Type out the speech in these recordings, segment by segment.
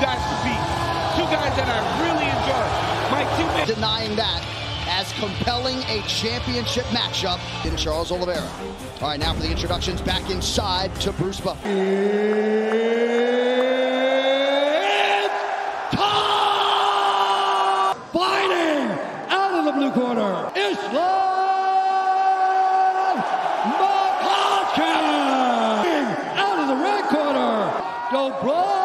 guys to beat. Two guys that I really enjoy. My teammates denying that as compelling a championship matchup in Charles Oliveira. All right, now for the introductions, back inside to Bruce Buff. It's time! Fighting out of the blue corner, Islam Makhachev! Out of the red corner, don't blow!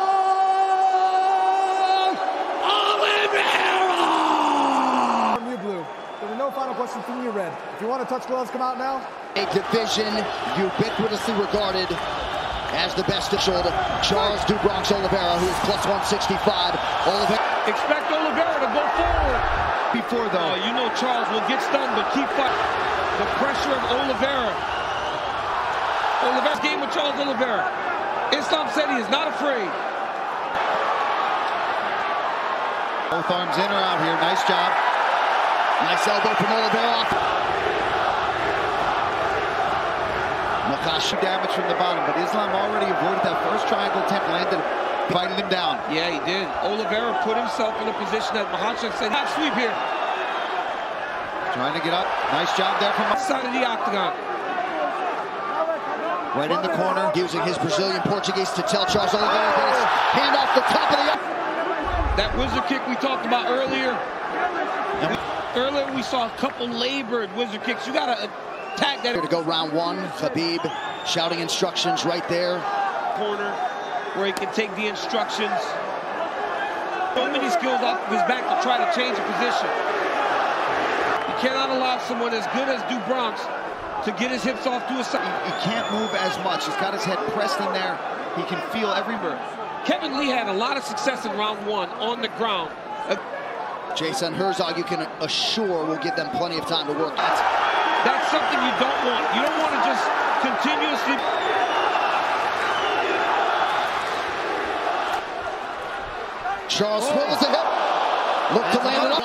No final question from you, Red. If you want to touch gloves, come out now. A division ubiquitously regarded as the best of shoulder. Charles "Bronx" Oliveira, who is plus 165. Oliveira. expect Oliveira to go forward. Before though, you know Charles will get stunned, but keep fighting. The pressure of Oliveira. Oliveira's game with Charles Oliveira. Islam said he is not afraid. both arms in or out here. Nice job. Nice elbow from Oliveira. Makhachev damage from the bottom, but Islam already avoided that first triangle attempt, landed, fighting him down. Yeah, he did. Oliveira put himself in a position that Makhachev said, "Not sweep here." Trying to get up. Nice job there from Side of the octagon. Right in the corner, using his Brazilian Portuguese to tell Charles Oliveira that his hand off the top of the... That wizard kick we talked about earlier. Earlier we saw a couple labored wizard kicks. You gotta attack that. To go round one, Khabib shouting instructions right there. Corner where he can take the instructions. So many skills off of his back to try to change the position. You cannot allow someone as good as Bronx to get his hips off to his side. He can't move as much. He's got his head pressed in there. He can feel every move. Kevin Lee had a lot of success in round one on the ground. Jason Herzog, you can assure, will give them plenty of time to work. That's something you don't want. You don't want to just continuously... Charles swivels the hip. Look to land it up.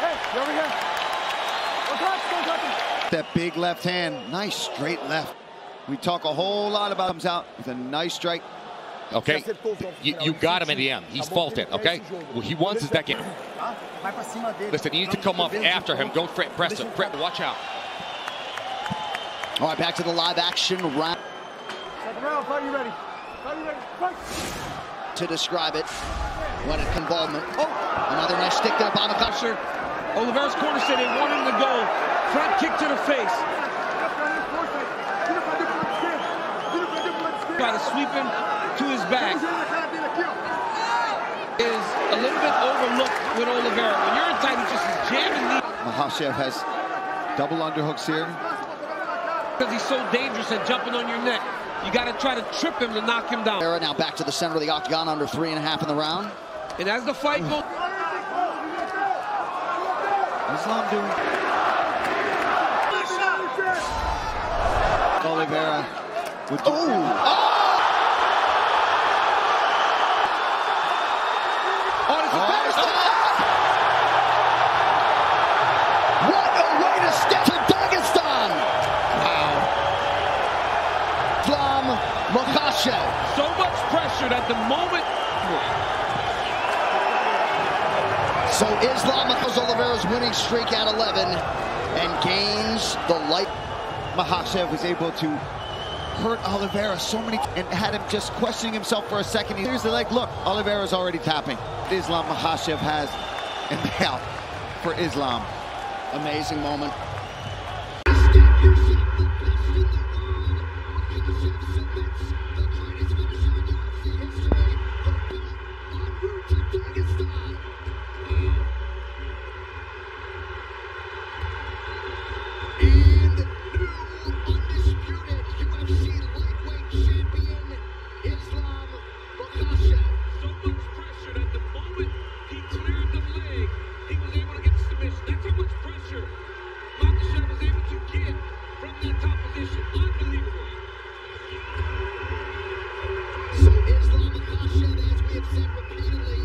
Hey, you over here. That big left hand. Nice straight left. We talk a whole lot about comes out with a nice strike. Okay, you got him in the end. He's faulted, okay? What he wants is that game. Listen, you need to come up after him. Don't press him. Watch out. All right, back to the live action round. Second round, fight you ready. Fight you ready. Fight. To describe it, when it involvement. Oh, another nice stick there by Makhachev. Oliveira's corner said they want him to go front kick to the face. Try to sweep him to his back. Is a little bit overlooked with Oliveira. When you're in tight, he just is jamming the... Makhachev has double underhooks here. Because he's so dangerous at jumping on your neck. You got to try to trip him to knock him down. Now back to the center of the octagon, under 3.5 in the round. And as the fight goes... Islam doing... Oliveira would do... What a way to step to Dagestan! Wow. Islam Makhachev. So much pressure that the moment... So Islam Oliveira's winning streak at 11 and gains the light. Makhachev was able to hurt Oliveira so many and had him just questioning himself for a second. Here's the leg. Look, Oliveira's already tapping. Islam Makhachev has and the out for Islam. Amazing moment. So Islam Makhachev, as we have said repeatedly,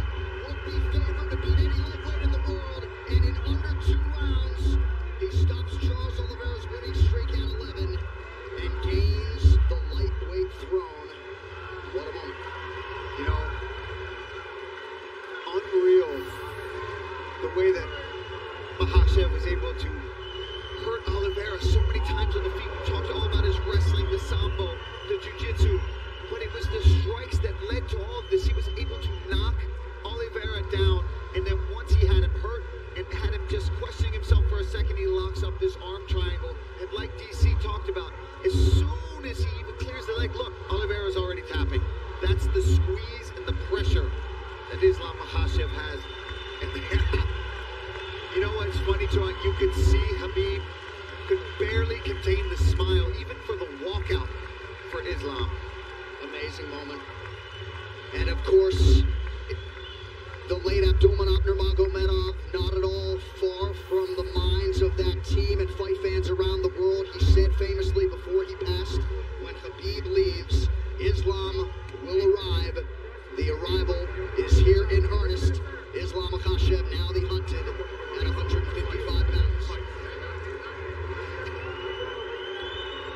would be favored to beat any lightweight in the world, and in under 2 rounds, he stops Charles Oliveira's winning streak at 11 and gains the lightweight throne. What a moment. You know, way that Makhachev was able to hurt Oliveira so many times on the feet. We talked all about his wrestling, the sambo, the jiu-jitsu, but it was the strikes that led to all of this. He was able to knock Oliveira down, and then once he had him hurt and had him just questioning himself for a second, he locks up this arm triangle. And like DC talked about, as soon as he even clears the leg, look, Oliveira's already tapping. That's the squeeze and the pressure that Islam Makhachev has. And you know what's funny, John? You could see Khabib could barely contain the smile, even for the walkout for Islam. Amazing moment. And of course, the late Abdulmanap Nurmagomedov, not at all far from the minds of that team and fight fans around the world. He said famously before he passed, when Khabib leaves, Islam will arrive. The arrival is here in earnest. Islam Makhachev, now the hunted, at 155 pounds.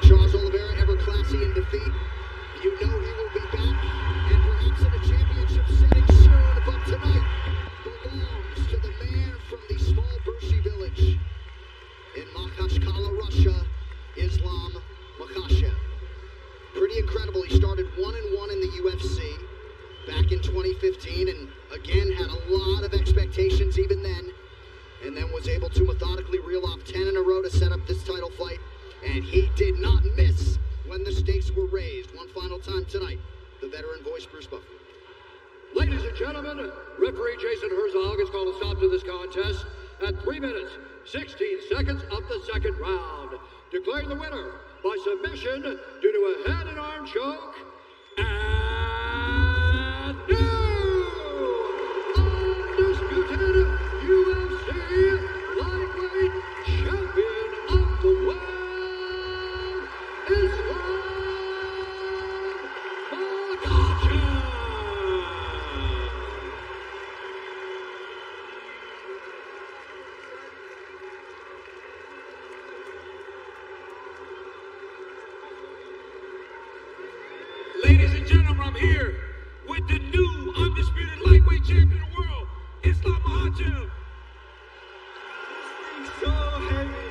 Charles Oliveira, ever classy in defeat. You know he will be back, and perhaps in a championship setting soon, but tonight belongs to the man from the small Bershi village in Makhachev, Russia, Islam Makhachev. Pretty incredible. He started 1-1 in the UFC back in 2015, and again had a lot of expectations even then, and then was able to methodically reel off 10 in a row to set up this title fight, and he did not miss when the stakes were raised. One final time tonight, the veteran voice, Bruce Buffer. Ladies and gentlemen, referee Jason Herzog has called a stop to this contest at 3 minutes, 16 seconds of the second round, declaring the winner by submission due to a head and arm choke, and new undisputed UFC lightweight champion of the world, Islam Makhachev. Ladies and gentlemen, I'm here with the new undisputed lightweight champion of the world, Islam Makhachev. So heavy.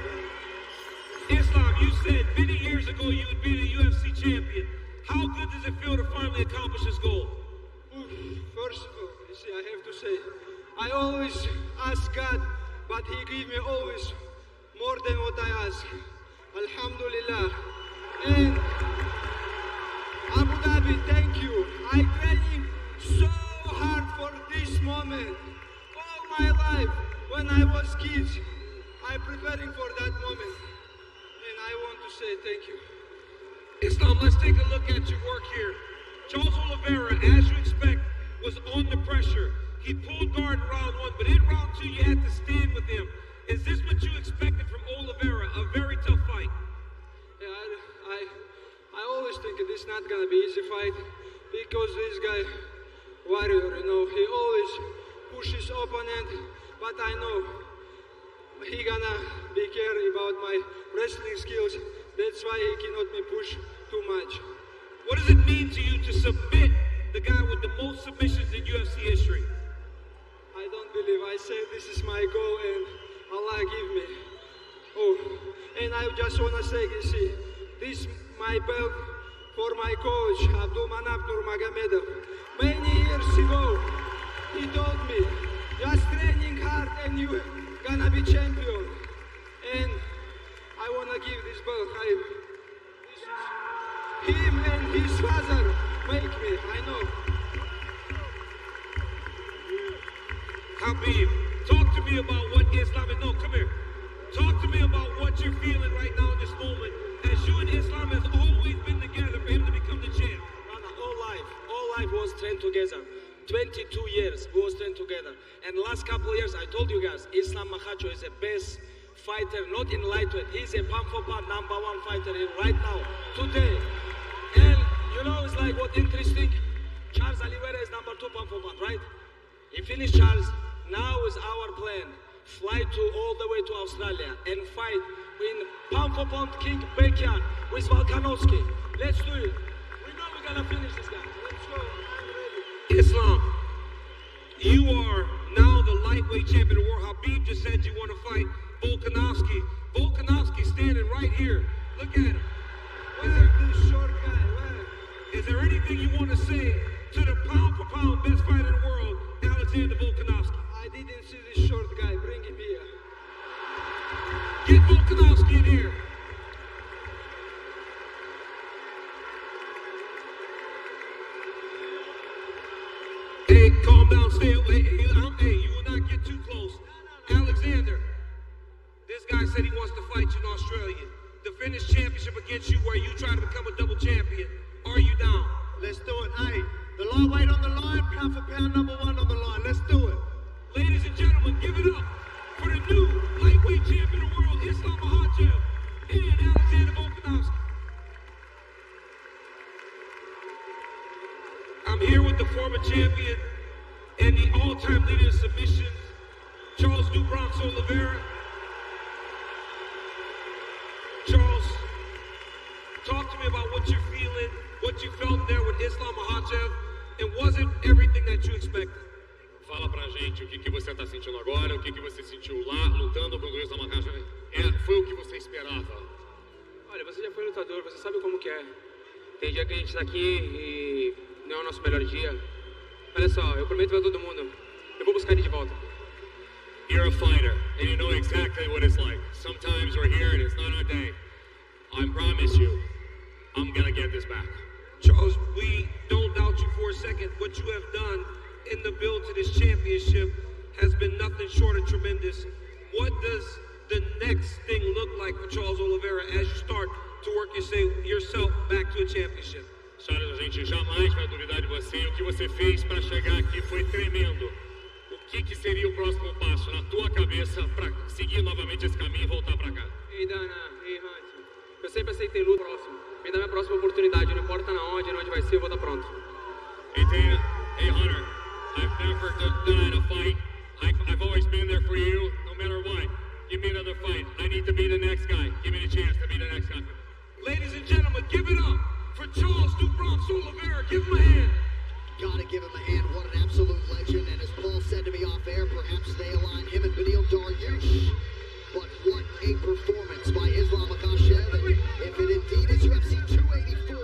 Islam, you said many years ago you would be the UFC champion. How good does it feel to finally accomplish this goal? First of all, you see, I have to say, I always ask God, but He gives me always more than what I ask. Alhamdulillah. And Abu Dhabi, thank you. I training so hard for this moment. All my life, when I was kids, I'm preparing for that moment. And I want to say thank you. Islam, let's take a look at your work here. Charles Oliveira, as you expect, was under pressure. He pulled guard in round 1, but in round 2, you had to stand with him. Is this what you expected from Oliveira? A very tough fight. Yeah, I always think it is not gonna be easy fight because this guy, warrior, you know, he always pushes opponent, but I know he gonna be care about my wrestling skills. That's why he cannot me push too much. What does it mean to you to submit the guy with the most submissions in UFC history? I don't believe. I say this is my goal and Allah give me. Oh, and I just wanna say, you see, this my belt for my coach Abdulmanap Nurmagomedov. Many years ago, he told me, just training hard and you gonna be champion. And I wanna give this belt. This is him and his father make me. I know. Khabib, talk to me about what Islam is. No, come here. Talk to me about what you're feeling right now in this moment, as you and Islam has always been together for him to become the champ. All life was trained together. 22 years we was trained together. And last couple of years, I told you guys, Islam Makhachev is the best fighter, not in lightweight. He's a pound for pound #1 fighter right now, today. And you know, it's like what interesting. Charles Oliveira is #2 pound for pound, right? He finished Charles. Now is our plan. Fly all the way to Australia and fight in pound for pound king backyard with Volkanovski. Let's do it. We know we're gonna finish this guy. Let's go. I'm ready. Islam, you are now the lightweight champion of the world. Khabib just said you want to fight Volkanovski. Volkanovski standing right here. Look at him. This short guy. Is there anything you want to say to the pound-for-pound best fighter in the world, Alexander Volkanovski? I didn't see this short guy. Bring him here. Get Volkanovski in here. Hey, calm down, stay away. Hey, you will not get too close. Alexander, this guy said he wants to fight you in Australia. Defend his championship against you where you try to become a double champion. Are you down? Let's do it. Hey, the lightweight on the line, pound for pound, #1 on the line. Let's do it. Ladies and gentlemen, give it up for the new lightweight champion of the world, Islam Makhachev and Alexander Volkanovski. I'm here with the former champion and the all-time leader in submissions, Charles "Du Bronx" Oliveira. Charles, talk to me about what you're feeling, what you felt there with Islam Makhachev, and was it everything that you expected? Fala pra gente o que você tá sentindo agora, o que você sentiu lá, lutando contra o Islam Makhachev. Foi o que você esperava? Olha, você já foi lutador, você sabe como que é. Tem dia que a gente tá aqui e não é o nosso melhor dia. Olha só, eu prometo pra todo mundo, eu vou buscar ele de volta. You're a fighter, and you know exactly what it's like. Sometimes we're here and it's not our day. I promise you, I'm gonna get this back. Charles, we don't doubt you for a second. What you have done in the build to this championship has been nothing short of tremendous. What does the next thing look like for Charles Oliveira as you start to work yourself back to a championship? Charles, a gente jamais vai duvidar de você. O que você fez para chegar aqui foi tremendo. O que seria o próximo passo na tua cabeça para seguir novamente esse caminho e voltar para cá? Ei, Dana, ei, Hunt. Eu sempre aceitei luta próximo. Me dá minha próxima oportunidade. Não importa na onde vai ser, eu vou estar pronto. Hey, Dana. Hey, Hunter. I've never denied a fight. I've always been there for you, no matter what. Give me another fight. I need to be the next guy. Give me the chance to be the next guy. Ladies and gentlemen, give it up for Charles "Du Bronx" Oliveira. Give him a hand. Gotta give him a hand. What an absolute legend. And as Paul said to me off air, perhaps they align him and Beneil Dariush. But what a performance by Islam Makhachev. And if it indeed is UFC 284,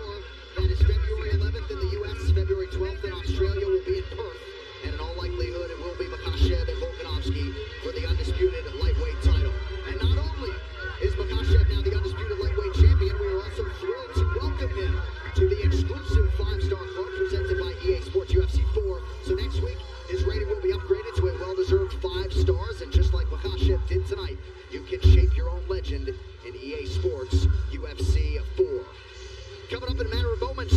that is February 11th in the US, February 12th in Australia, will be in Perth. And in all likelihood, it will be Makhachev and Volkanovski for the undisputed lightweight title. And not only is Makhachev now the undisputed lightweight champion, we are also thrilled to welcome him to the exclusive 5-star club presented by EA Sports UFC 4. So next week, his rating will be upgraded to a well-deserved 5 stars. And just like Makhachev did tonight, you can shape your own legend in EA Sports UFC 4. Coming up in a matter of moments,